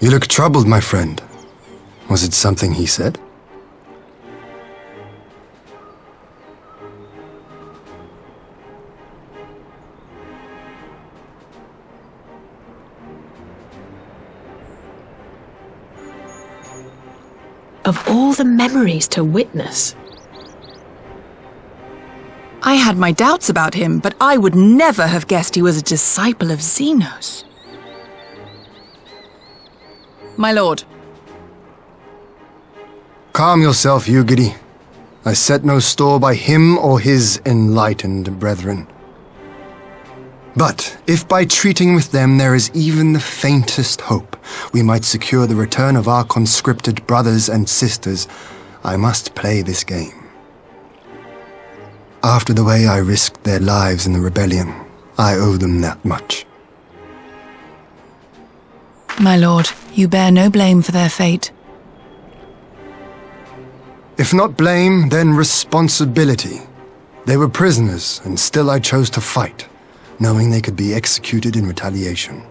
You look troubled, my friend. Was it something he said? Of all the memories to witness. I had my doubts about him, but I would never have guessed he was a disciple of Zenos. My lord. Calm yourself, Eugidi. I set no store by him or his enlightened brethren. But if by treating with them there is even the faintest hope we might secure the return of our conscripted brothers and sisters, I must play this game. After the way I risked their lives in the rebellion, I owe them that much. My lord, you bear no blame for their fate. If not blame, then responsibility. They were prisoners, and still I chose to fight, knowing they could be executed in retaliation.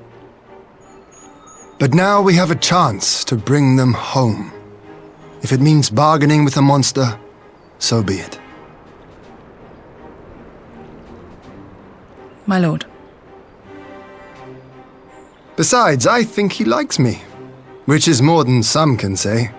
But now we have a chance to bring them home. If it means bargaining with a monster, so be it. My lord. Besides, I think he likes me, which is more than some can say.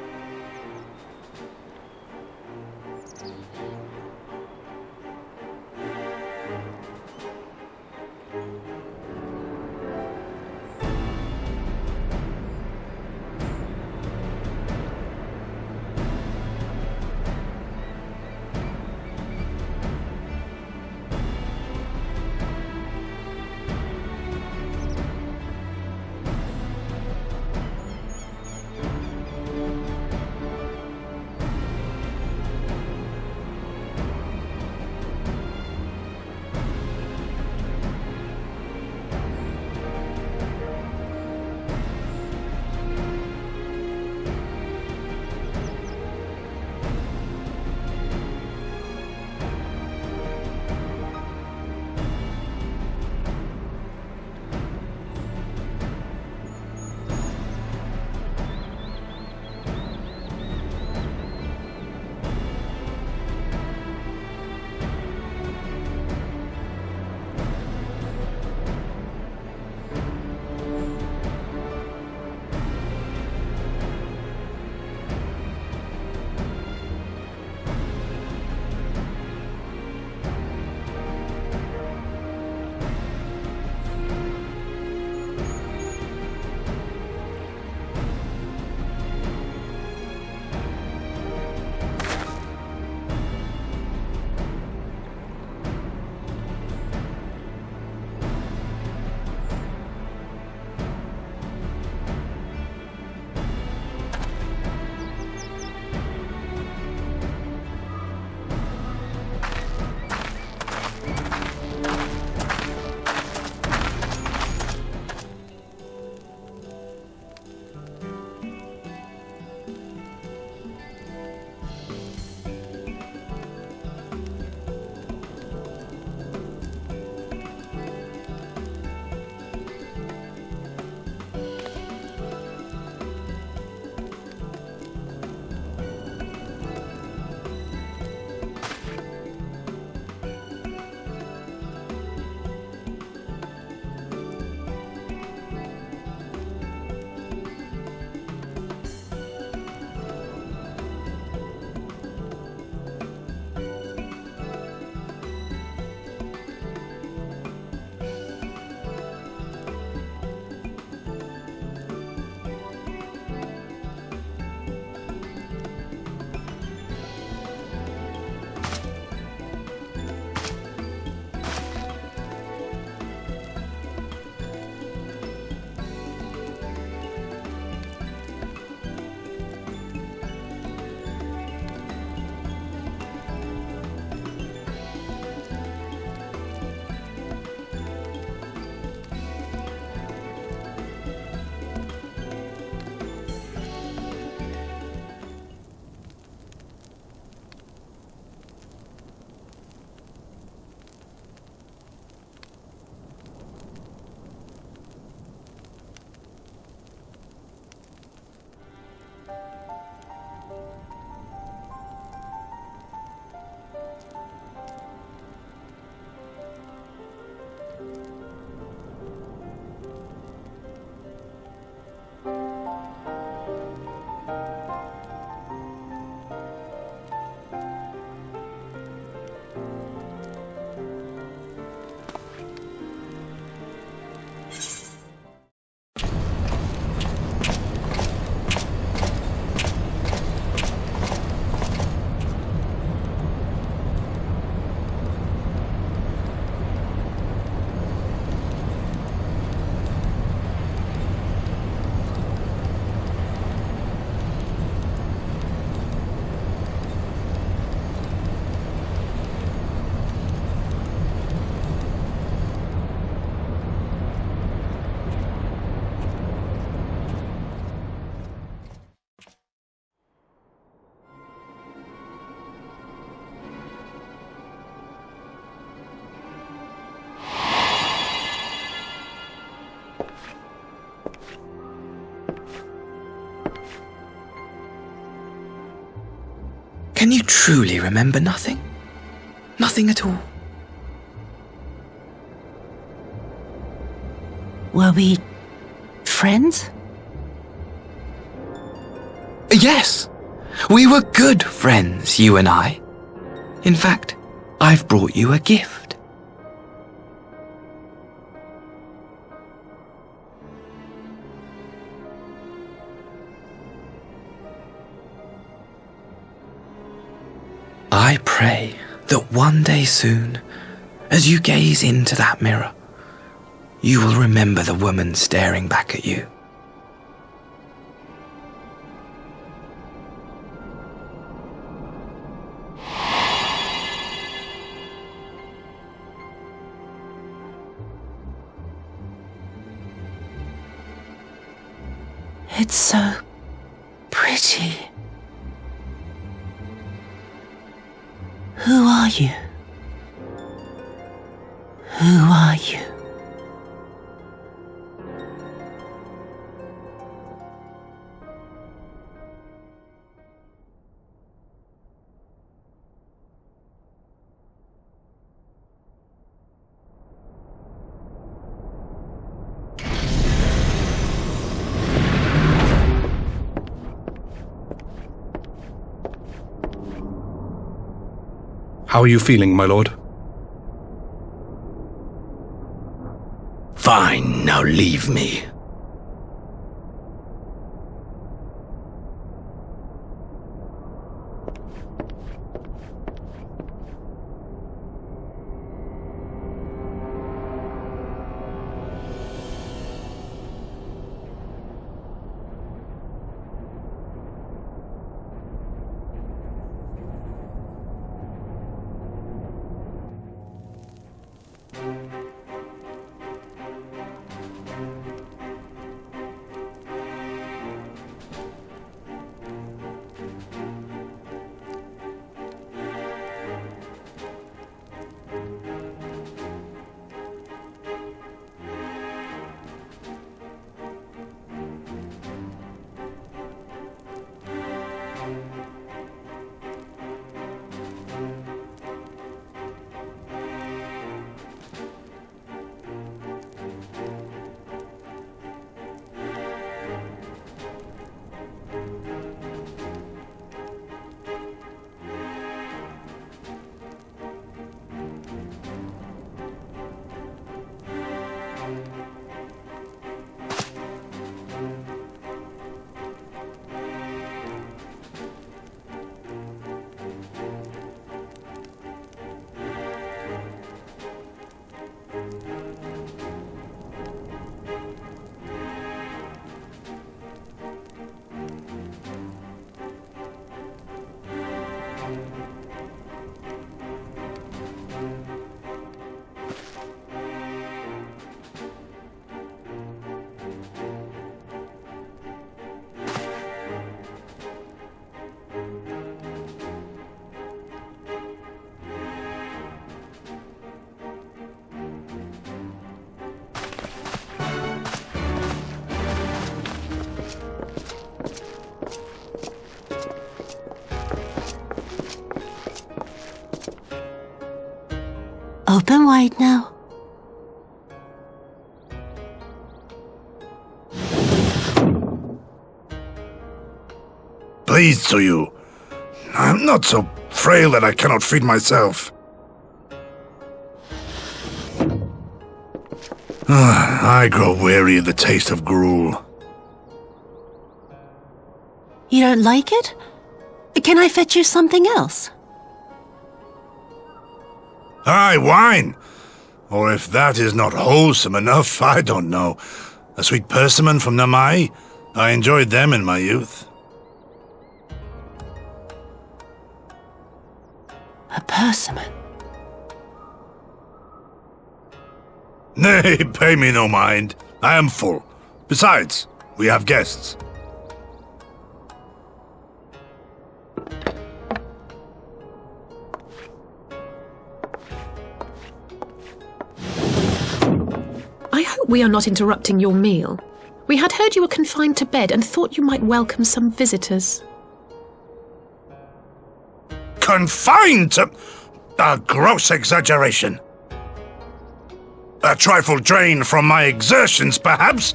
Can you truly remember nothing? Nothing at all? Were we friends? Yes! We were good friends, you and I. In fact, I've brought you a gift. I pray that one day soon, as you gaze into that mirror, you will remember the woman staring back at you. It's so pretty. Who are you? Who are you? How are you feeling, my lord? Fine, now leave me. Open wide now. Pleased to you. I'm not so frail that I cannot feed myself. I grow weary of the taste of gruel. You don't like it? Can I fetch you something else? Aye, wine! Or if that is not wholesome enough, I don't know. A sweet persimmon from Namai? I enjoyed them in my youth. A persimmon. Nay, pay me no mind. I am full. Besides, we have guests. I hope we are not interrupting your meal. We had heard you were confined to bed and thought you might welcome some visitors. confined to... a gross exaggeration. A trifle drained from my exertions, perhaps,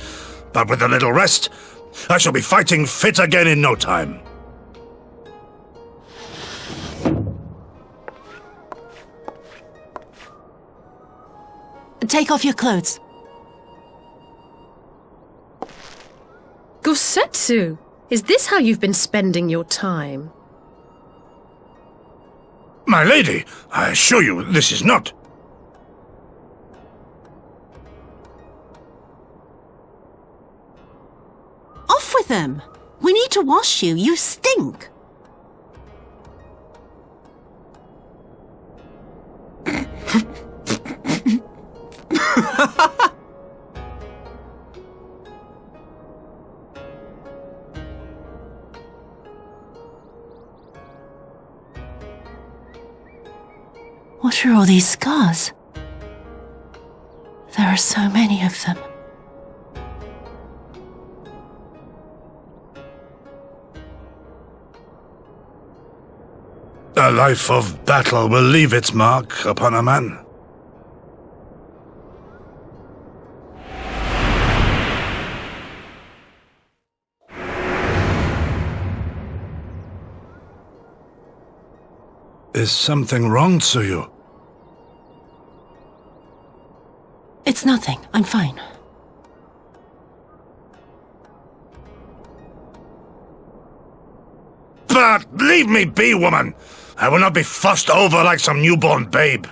but with a little rest, I shall be fighting fit again in no time. Take off your clothes. Gosetsu, is this how you've been spending your time? My lady, I assure you this is not... Off with them! We need to wash you. You stink. What are all these scars? There are so many of them. A life of battle will leave its mark upon a man. Is something wrong, Tsuyu? It's nothing. I'm fine. But leave me be, woman! I will not be fussed over like some newborn babe.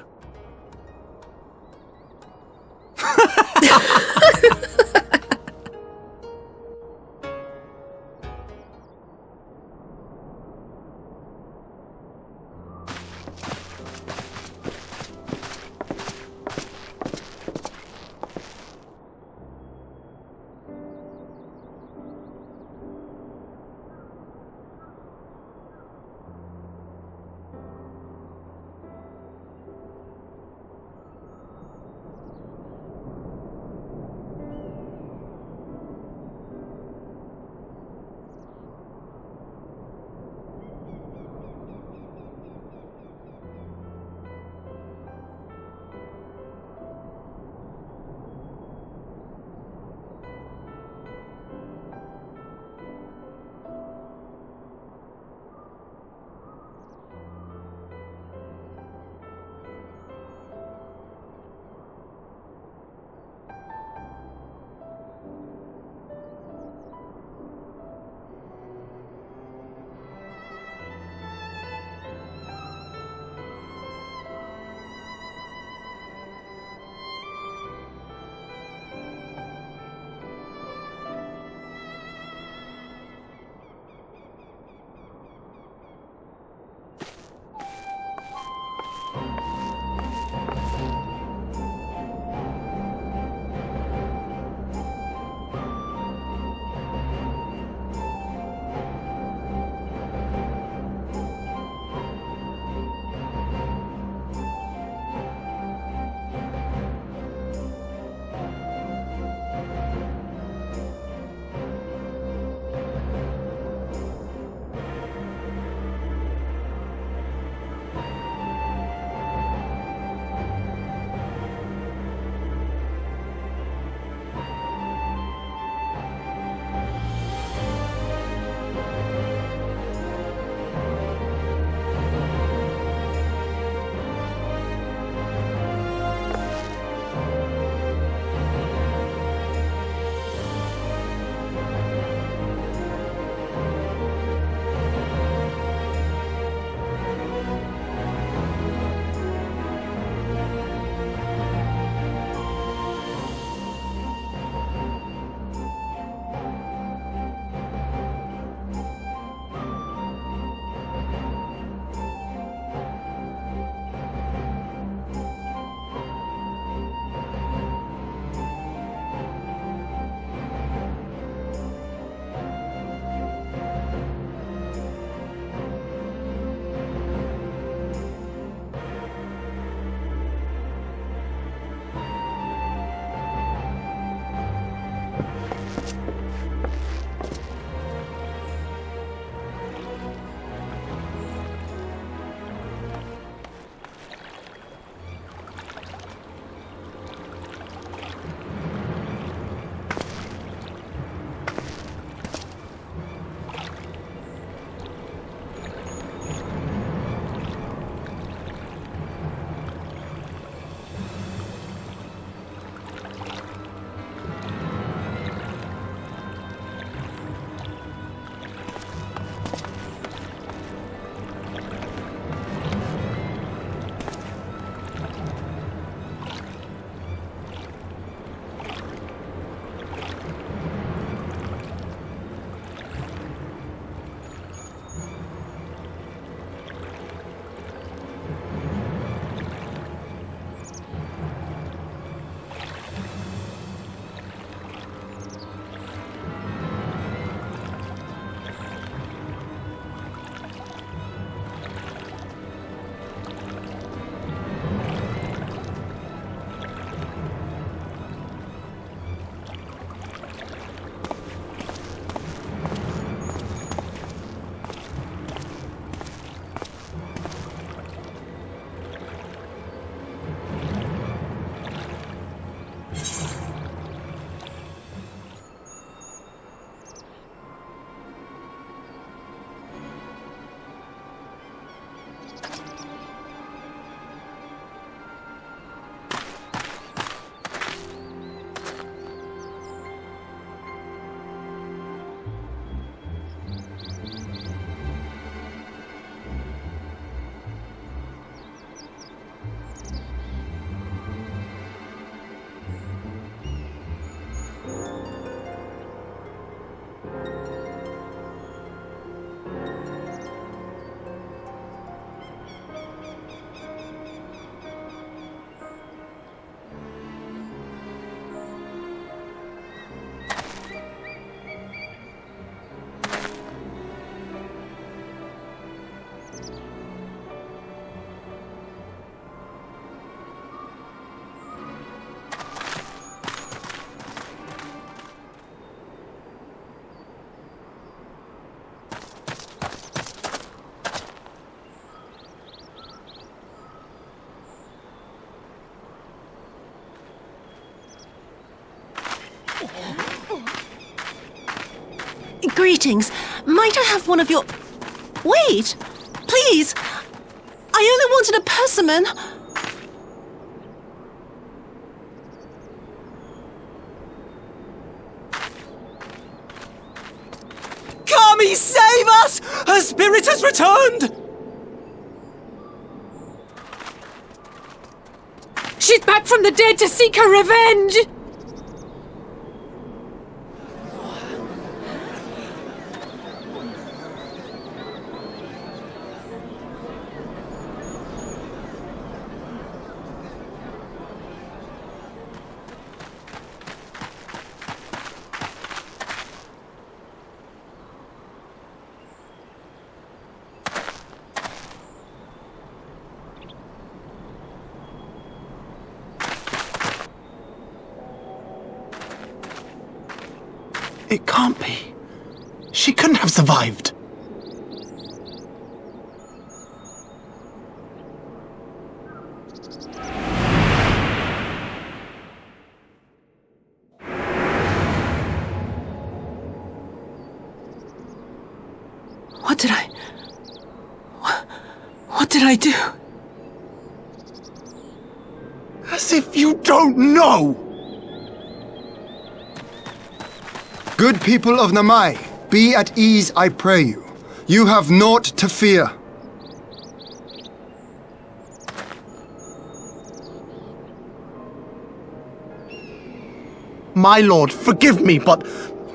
Greetings. Might I have one of your... Wait! Please! I only wanted a persimmon. Kami, save us! Her spirit has returned! She's back from the dead to seek her revenge! It can't be. She couldn't have survived. What did I do? As if you don't know! Good people of Namai, be at ease, I pray you. You have naught to fear. My lord, forgive me, but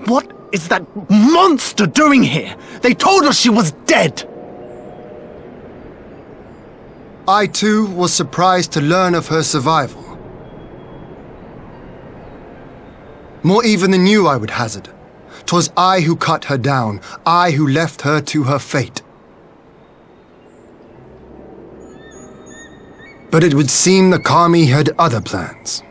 what is that monster doing here? They told us she was dead! I too was surprised to learn of her survival. More even than you, I would hazard. 'Twas I who cut her down, I who left her to her fate. But it would seem the Kami had other plans.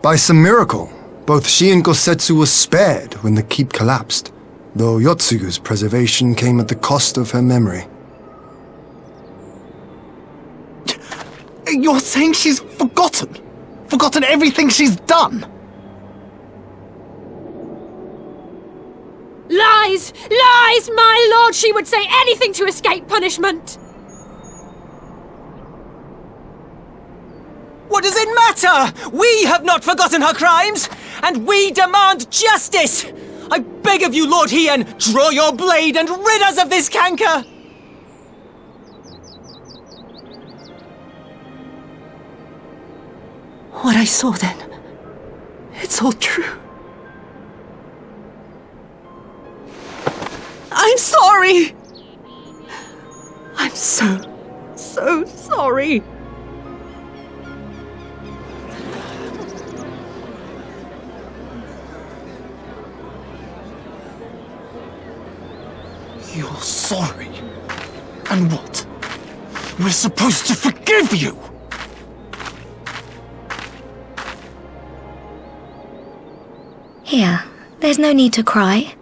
By some miracle, both she and Gosetsu were spared when the keep collapsed, though Yotsugu's preservation came at the cost of her memory. You're saying she's forgotten? Forgotten everything she's done? Lies! Lies! My lord, she would say anything to escape punishment! What does it matter? We have not forgotten her crimes, and we demand justice! I beg of you, Lord Hien, draw your blade and rid us of this canker! What I saw then, it's all true. I'm sorry! I'm so sorry. You're sorry? And what? We're supposed to forgive you! Here, there's no need to cry.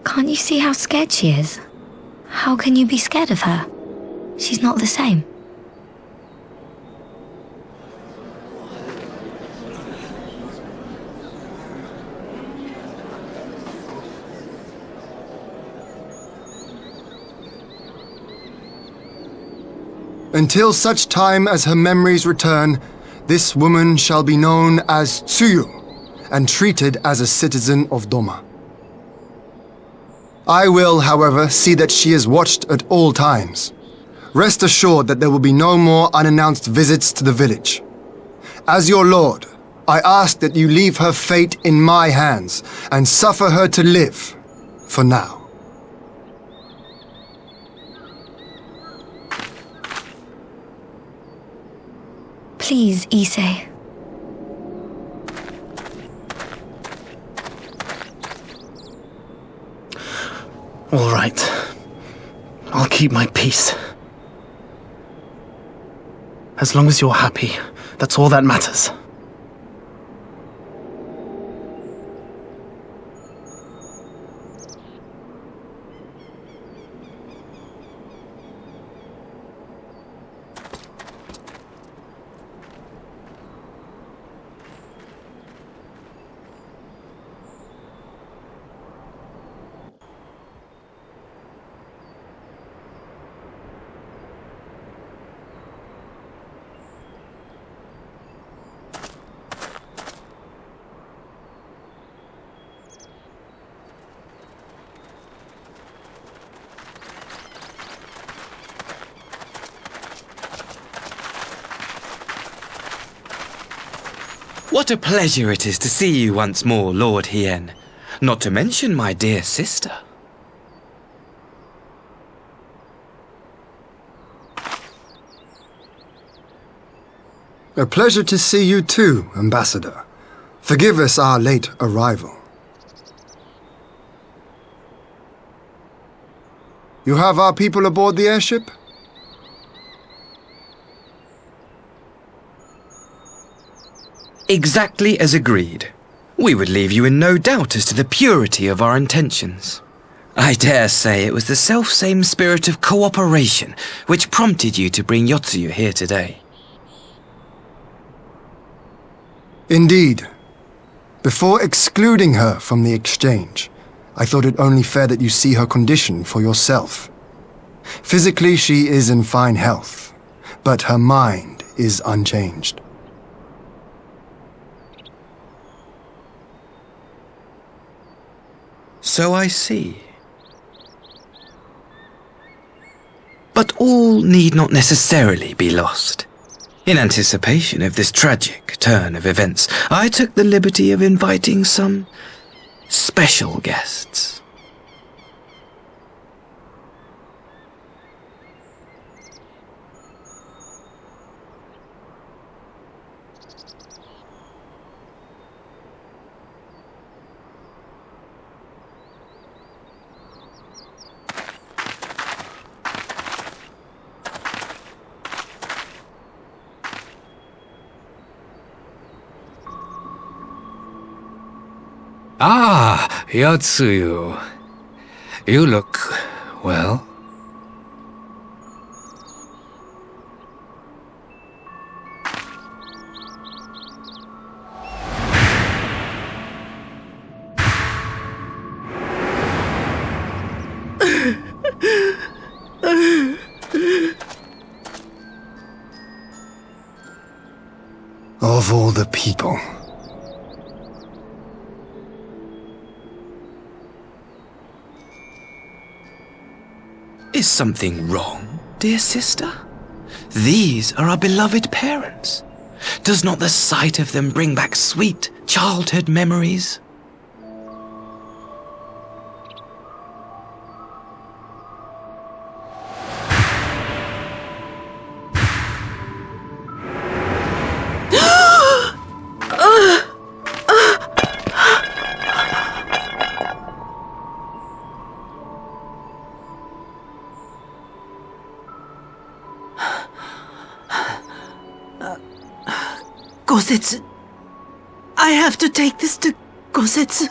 Can't you see how scared she is? How can you be scared of her? She's not the same. Until such time as her memories return, this woman shall be known as Tsuyu and treated as a citizen of Doma. I will, however, see that she is watched at all times. Rest assured that there will be no more unannounced visits to the village. As your lord, I ask that you leave her fate in my hands and suffer her to live, for now. Please, Issei. All right. I'll keep my peace. As long as you're happy, that's all that matters. What a pleasure it is to see you once more, Lord Hien. Not to mention my dear sister. A pleasure to see you too, Ambassador. Forgive us our late arrival. You have our people aboard the airship? Exactly as agreed. We would leave you in no doubt as to the purity of our intentions. I dare say it was the selfsame spirit of cooperation which prompted you to bring Yotsuyu here today. Indeed. Before excluding her from the exchange, I thought it only fair that you see her condition for yourself. Physically, she is in fine health, but her mind is unchanged. So I see. But all need not necessarily be lost. In anticipation of this tragic turn of events, I took the liberty of inviting some special guests. Ah, Yotsuyu. You look, well. Of all the people. Is something wrong, dear sister? These are our beloved parents. Does not the sight of them bring back sweet childhood memories? Gosetsu. I have to take this to Gosetsu.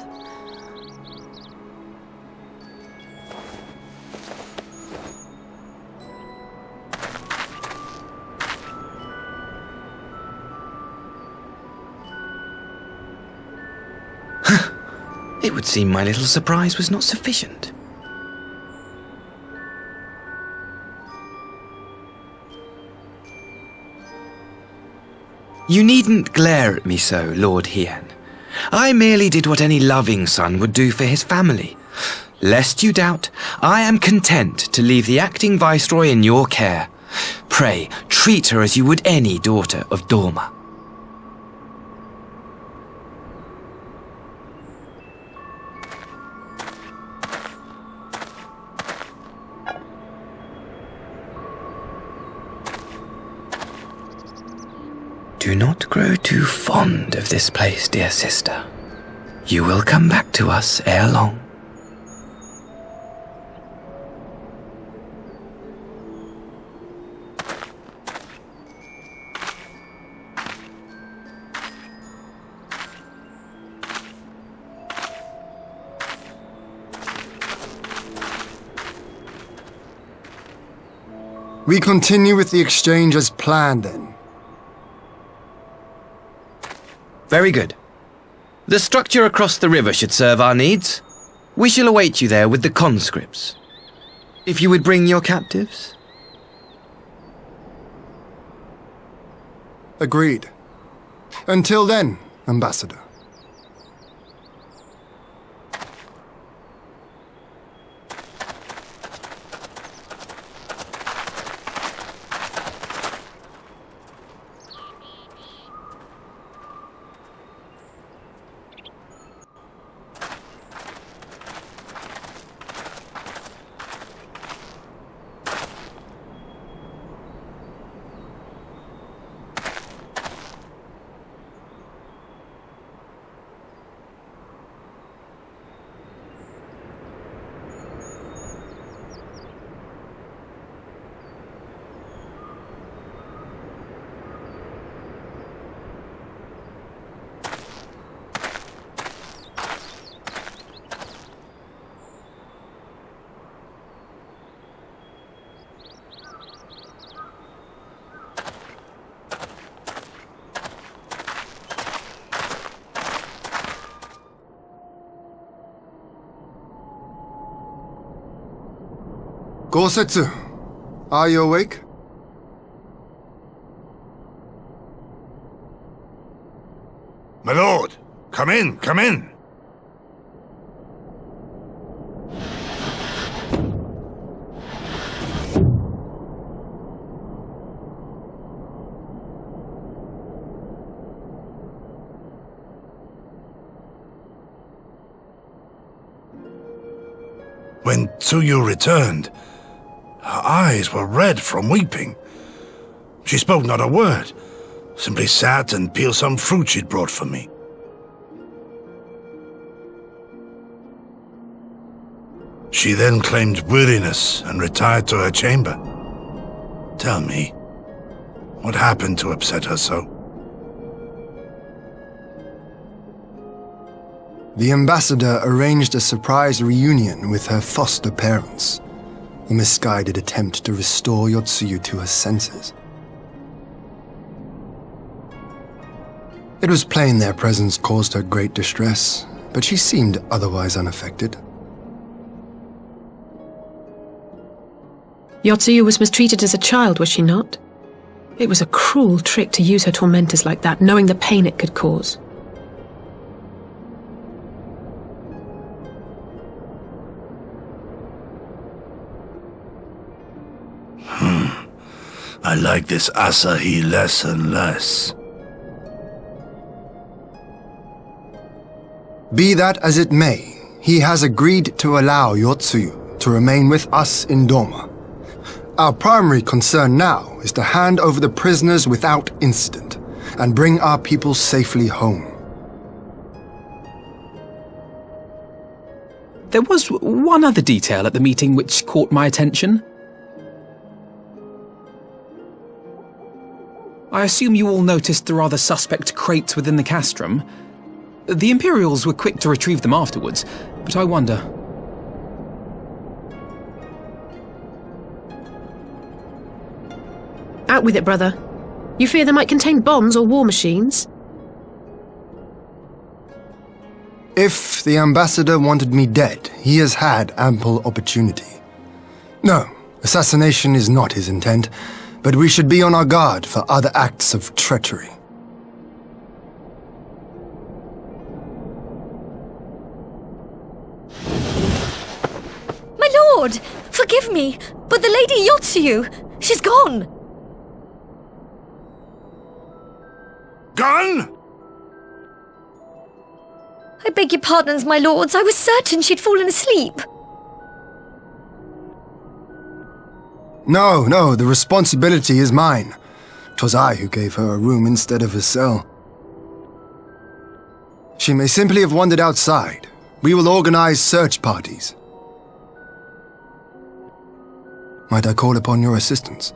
It would seem my little surprise was not sufficient. You needn't glare at me so, Lord Hien. I merely did what any loving son would do for his family. Lest you doubt, I am content to leave the acting viceroy in your care. Pray, treat her as you would any daughter of Dorma. Do not grow too fond of this place, dear sister. You will come back to us ere long. We continue with the exchange as planned then. Very good. The structure across the river should serve our needs. We shall await you there with the conscripts. If you would bring your captives. Agreed. Until then, Ambassador. Gosetsu, are you awake? My lord, come in, come in. When Tsuyu returned, her eyes were red from weeping. She spoke not a word, simply sat and peeled some fruit she'd brought for me. She then claimed weariness and retired to her chamber. Tell me, what happened to upset her so? The ambassador arranged a surprise reunion with her foster parents, a misguided attempt to restore Yotsuyu to her senses. It was plain their presence caused her great distress, but she seemed otherwise unaffected. Yotsuyu was mistreated as a child, was she not? It was a cruel trick to use her tormentors like that, knowing the pain it could cause. I like this Asahi less and less. Be that as it may, he has agreed to allow Yotsuyu to remain with us in Doma. Our primary concern now is to hand over the prisoners without incident and bring our people safely home. There was one other detail at the meeting which caught my attention. I assume you all noticed the rather suspect crates within the castrum. The Imperials were quick to retrieve them afterwards, but I wonder. Out with it, brother. You fear they might contain bombs or war machines? If the ambassador wanted me dead, he has had ample opportunity. No, assassination is not his intent, but we should be on our guard for other acts of treachery. My lord! Forgive me, but the Lady Yotsuyu, she's gone! Gone? I beg your pardons, my lords. I was certain she'd fallen asleep. No, the responsibility is mine. 'Twas I who gave her a room instead of a cell. She may simply have wandered outside. We will organize search parties. Might I call upon your assistance?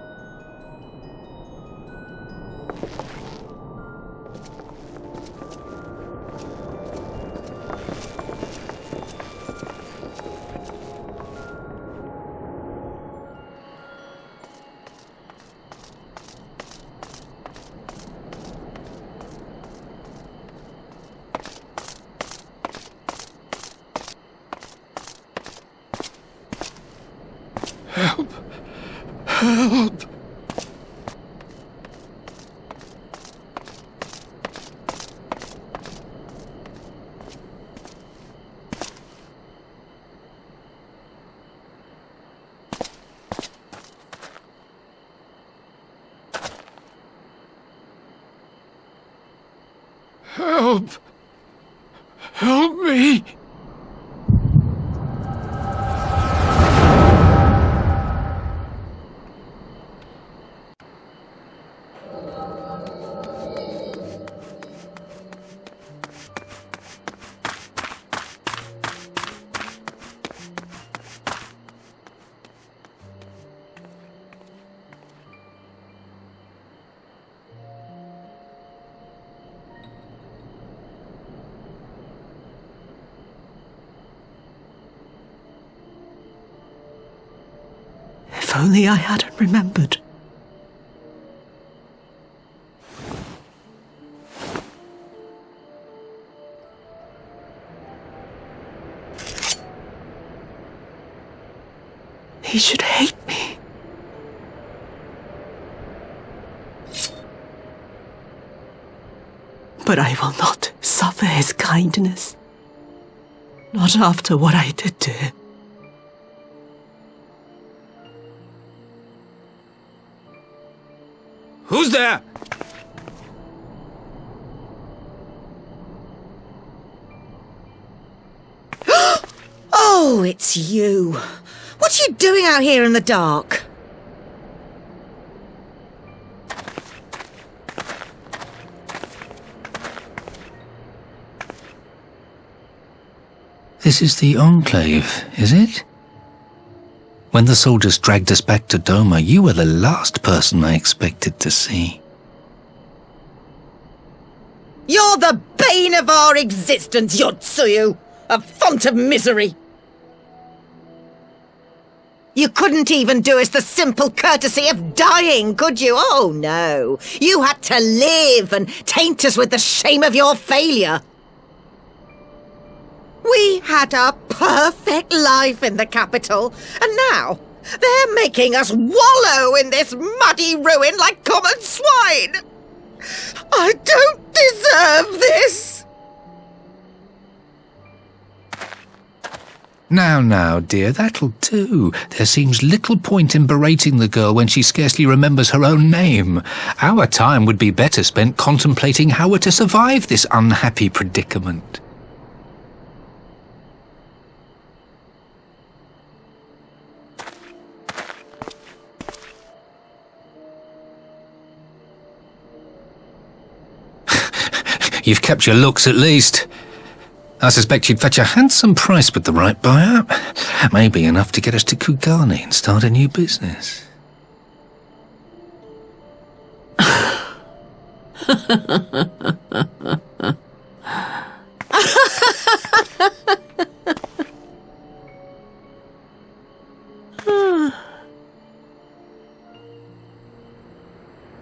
Help! Help! Help! Help me! If only I hadn't remembered. He should hate me. But I will not suffer his kindness. Not after what I did to him. Who's there? Oh, it's you. What are you doing out here in the dark? This is the Enclave, is it? When the soldiers dragged us back to Doma, you were the last person I expected to see. You're the bane of our existence, Yotsuyu! A font of misery! You couldn't even do us the simple courtesy of dying, could you? Oh, no. You had to live and taint us with the shame of your failure. We had a perfect life in the capital, and now they're making us wallow in this muddy ruin like common swine. I don't deserve this. Now, dear, that'll do. There seems little point in berating the girl when she scarcely remembers her own name. Our time would be better spent contemplating how we're to survive this unhappy predicament. You've kept your looks at least. I suspect you'd fetch a handsome price with the right buyer. Maybe enough to get us to Kugane and start a new business.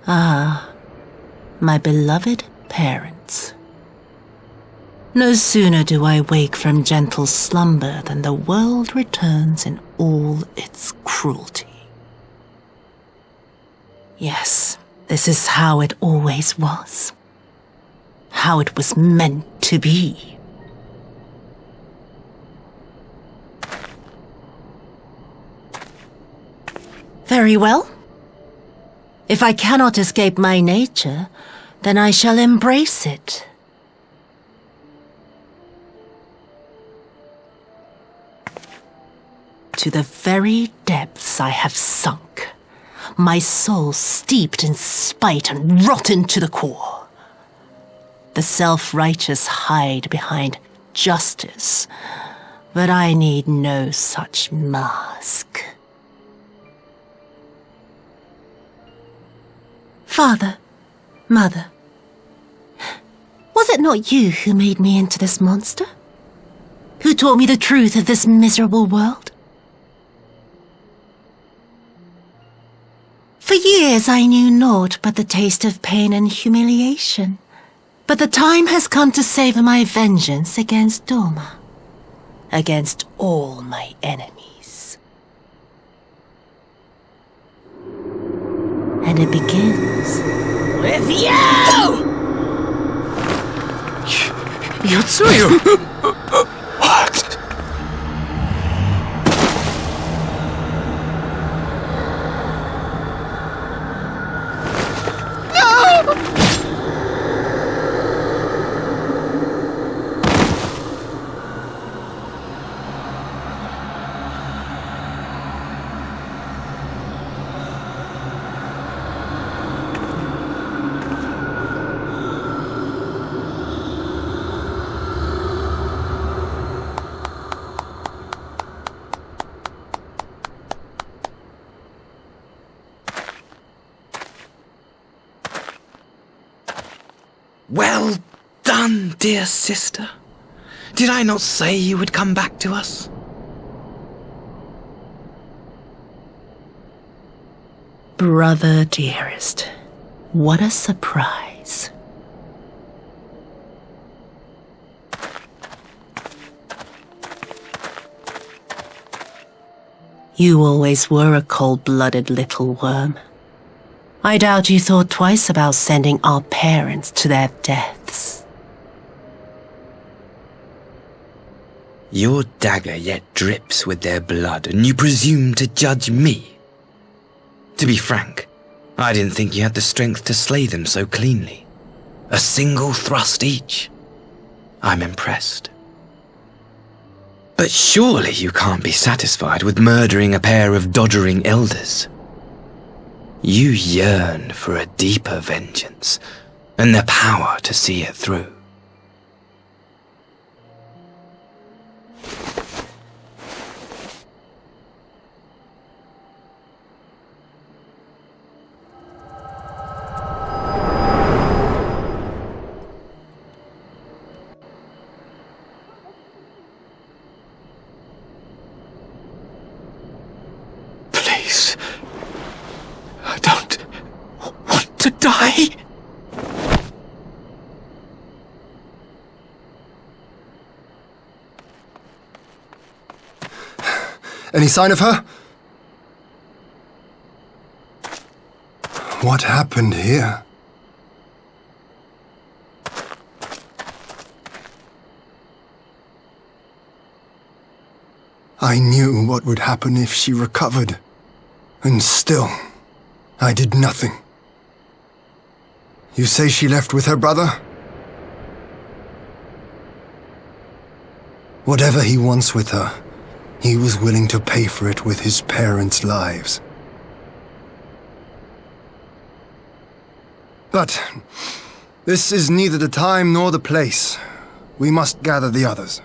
Ah, my beloved parents. No sooner do I wake from gentle slumber than the world returns in all its cruelty. Yes, this is how it always was. How it was meant to be. Very well. If I cannot escape my nature, then I shall embrace it. To the very depths I have sunk, my soul steeped in spite and rotten to the core. The self-righteous hide behind justice, but I need no such mask. Father, Mother, was it not you who made me into this monster? Who taught me the truth of this miserable world? For years I knew naught but the taste of pain and humiliation. But the time has come to savor my vengeance against Doma. Against all my enemies. And it begins with you! Yotsuyu! What? Well done, dear sister. Did I not say you would come back to us? Brother dearest, what a surprise. You always were a cold-blooded little worm. I doubt you thought twice about sending our parents to their deaths. Your dagger yet drips with their blood, and you presume to judge me? To be frank, I didn't think you had the strength to slay them so cleanly. A single thrust each. I'm impressed. But surely you can't be satisfied with murdering a pair of doddering elders. You yearn for a deeper vengeance, and the power to see it through. Please. I don't want to die. Any sign of her? What happened here? I knew what would happen if she recovered. And still, I did nothing. You say she left with her brother? Whatever he wants with her, he was willing to pay for it with his parents' lives. But this is neither the time nor the place. We must gather the others.